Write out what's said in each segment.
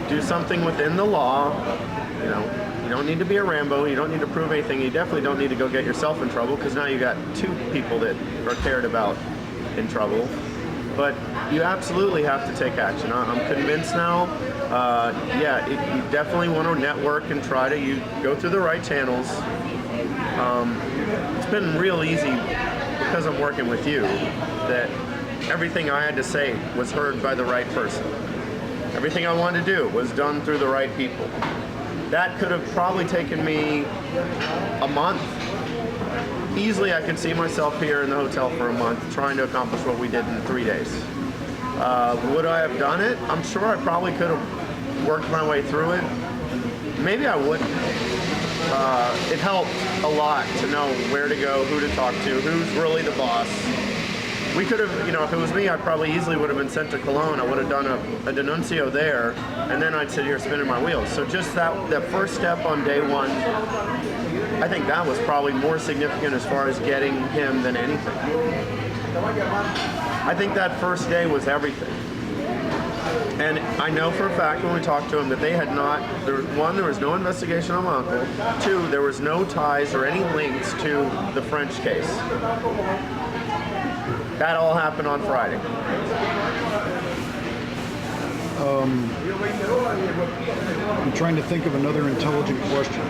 do something within the law. You know, you don't need to be a Rambo. You don't need to prove anything. You definitely don't need to go get yourself in trouble, because now you got two people that are cared about in trouble. But you absolutely have to take action. I'm convinced now. You definitely want to network and try to go through the right channels. It's been real easy because I'm working with you that everything I had to say was heard by the right person. Everything I wanted to do was done through the right people. That could have probably taken me a month. Easily I could see myself here in the hotel for a month trying to accomplish what we did in 3 days. Would I have done it? I'm sure I probably could have worked my way through it. Maybe I wouldn't. It helped a lot to know where to go, who to talk to, who's really the boss. We could have, if it was me, I probably easily would have been sent to Cologne. I would have done a denuncio there, and then I'd sit here spinning my wheels. So just that first step on day one, I think that was probably more significant as far as getting him than anything. I think that first day was everything. And I know for a fact when we talked to him that they had not, there was no investigation on my uncle. 2, there was no ties or any links to the French case. That all happened on Friday. I'm trying to think of another intelligent question.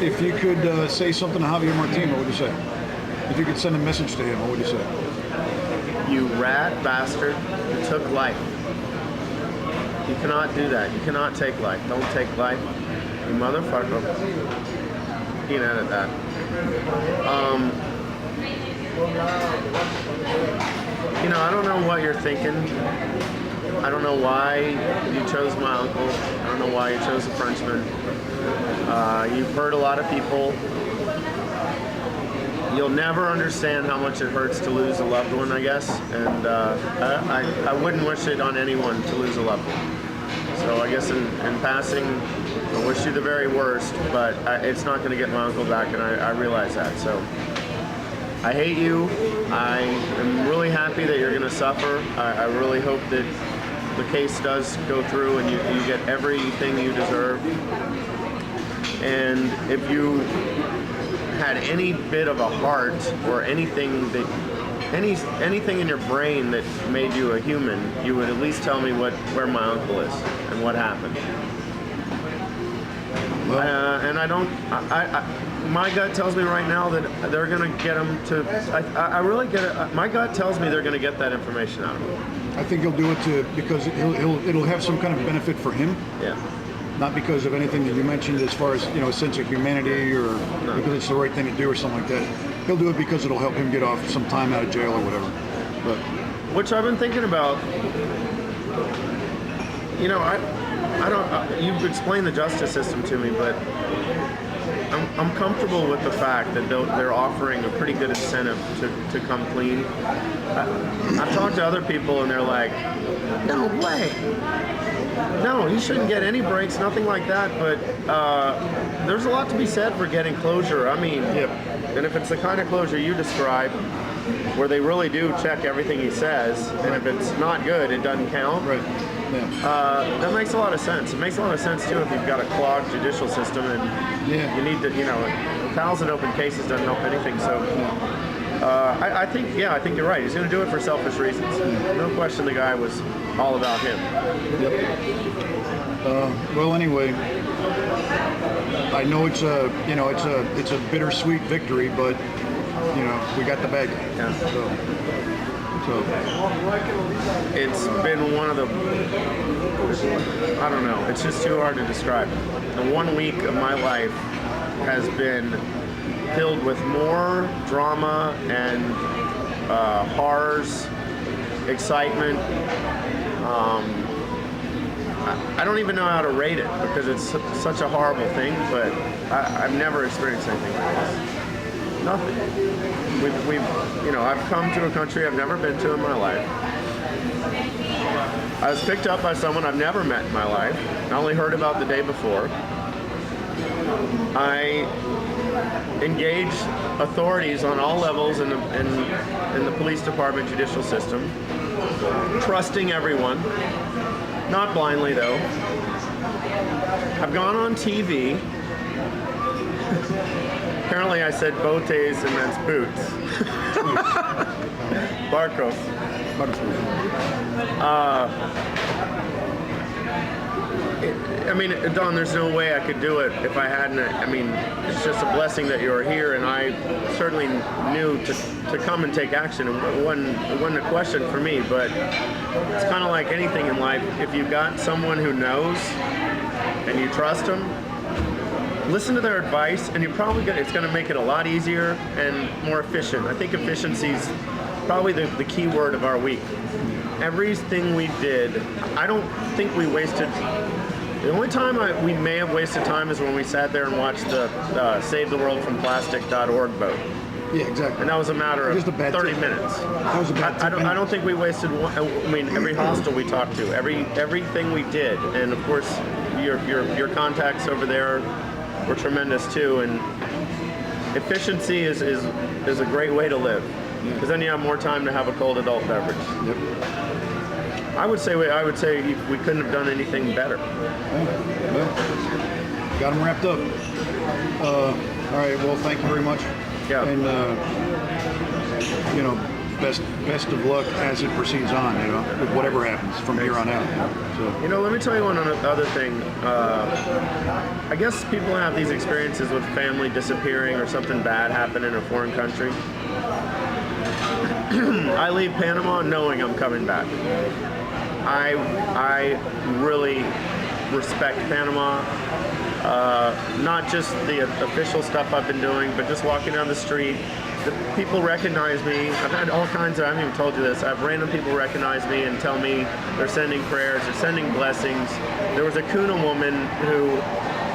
If you could say something to Javier Martin, what would you say? If you could send a message to him, what would you say? You rat bastard, you took life. You cannot do that. You cannot take life. Don't take life. You motherfucker. You can edit that. I don't know what you're thinking. I don't know why you chose my uncle. I don't know why you chose a Frenchman. You've hurt a lot of people. You'll never understand how much it hurts to lose a loved one, I guess. And I wouldn't wish it on anyone to lose a loved one. So I guess in passing, I wish you the very worst, but it's not going to get my uncle back, and I realize that. So I hate you. I am really happy that you're going to suffer. I really hope that the case does go through and you get everything you deserve. And if you had any bit of a heart or anything in your brain that made you a human, you would at least tell me where my uncle is and what happened. And I don't. My gut tells me right now that they're going to get him to. I really get it. My gut tells me they're going to get that information out of him. I think he'll do it because it'll have some kind of benefit for him. Yeah. Not because of anything that you mentioned as far as, a sense of humanity or because it's the right thing to do or something like that. He'll do it because it'll help him get off some time out of jail or whatever. But which I've been thinking about. I don't. You've explained the justice system to me, but I'm comfortable with the fact that they're offering a pretty good incentive to come clean. I've talked to other people and they're like, no way. No, you shouldn't get any breaks, nothing like that, but there's a lot to be said for getting closure. I mean, and if it's the kind of closure you describe, where they really do check everything he says, and if it's not good, it doesn't count. Right. Yeah. That makes a lot of sense. It makes a lot of sense, too, if you've got a clogged judicial system and you need to, 1,000 open cases doesn't help anything, so... I think you're right. He's going to do it for selfish reasons. No question the guy was all about him. Yep. Well, anyway, I know it's a bittersweet victory, but we got the bag. Yeah. So it's been one of the, I don't know. It's just too hard to describe. The 1 week of my life has been filled with more drama and horrors, excitement. I don't even know how to rate it because it's such a horrible thing, but I've never experienced anything like this. Nothing. I've come to a country I've never been to in my life. I was picked up by someone I've never met in my life. I only heard about the day before. I engaged authorities on all levels in the police department, judicial system, trusting everyone. Not blindly, though. I've gone on TV. Apparently I said botes and that's boots. Barcos. I mean, Don, there's no way I could do it if I hadn't. I mean, it's just a blessing that you're here, and I certainly knew to come and take action. It wasn't a question for me, but it's kind of like anything in life. If you've got someone who knows and you trust them, listen to their advice, and it's going to make it a lot easier and more efficient. I think efficiency is probably the key word of our week. Everything we did, I don't think we wasted. The only time we may have wasted time is when we sat there and watched the Save the World from Plastic.org boat. Yeah, exactly. And that was a matter of Just a bad 30 tip. minutes. That was a bad tip. I don't think we wasted one. I mean, every hostel we talked to, everything we did, and of course, your contacts over there were tremendous too. And efficiency is a great way to live, because then you have more time to have a cold adult beverage. Yep. I would say we couldn't have done anything better. Well, got them wrapped up. All right. Well, thank you very much. Yeah. And best of luck as it proceeds on. With whatever happens from here on out. So. Let me tell you one other thing. I guess people have these experiences with family disappearing or something bad happen in a foreign country. I leave Panama knowing I'm coming back. I really respect Panama. Not just the official stuff I've been doing, but just walking down the street. The people recognize me. I've had all kinds of, I haven't even told you this, I've random people recognize me and tell me they're sending prayers, they're sending blessings. There was a Kuna woman who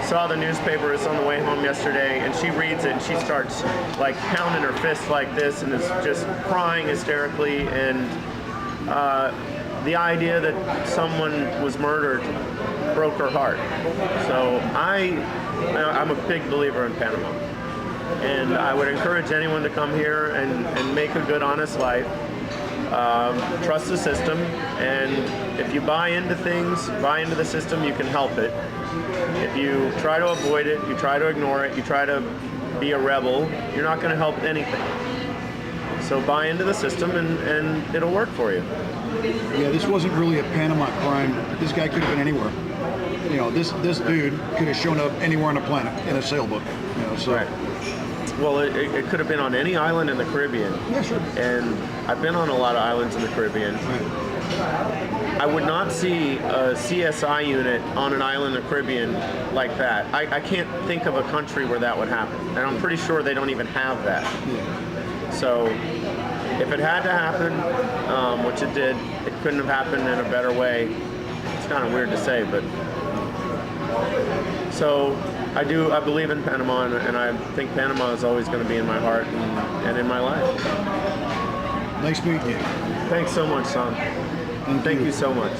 saw the newspaper, it's on the way home yesterday, and she reads it and she starts like pounding her fist like this and is just crying hysterically, and the idea that someone was murdered broke her heart. So I'm a big believer in Panama, and I would encourage anyone to come here and make a good, honest life. Trust the system, and if you buy into things, buy into the system, you can help it. If you try to avoid it, you try to ignore it, you try to be a rebel, you're not going to help anything. So buy into the system, and it'll work for you. Yeah, this wasn't really a Panama crime. This guy could have been anywhere. This dude could have shown up anywhere on the planet in a sailboat. So. Right. Well, it could have been on any island in the Caribbean. Yeah, sure. And I've been on a lot of islands in the Caribbean. Right. I would not see a CSI unit on an island in the Caribbean like that. I can't think of a country where that would happen. And I'm pretty sure they don't even have that. Yeah. So if it had to happen, which it did, it couldn't have happened in a better way. It's kind of weird to say, but... So I believe in Panama, and I think Panama is always going to be in my heart and in my life. Nice meeting you. Thanks so much, son. Thank you so much.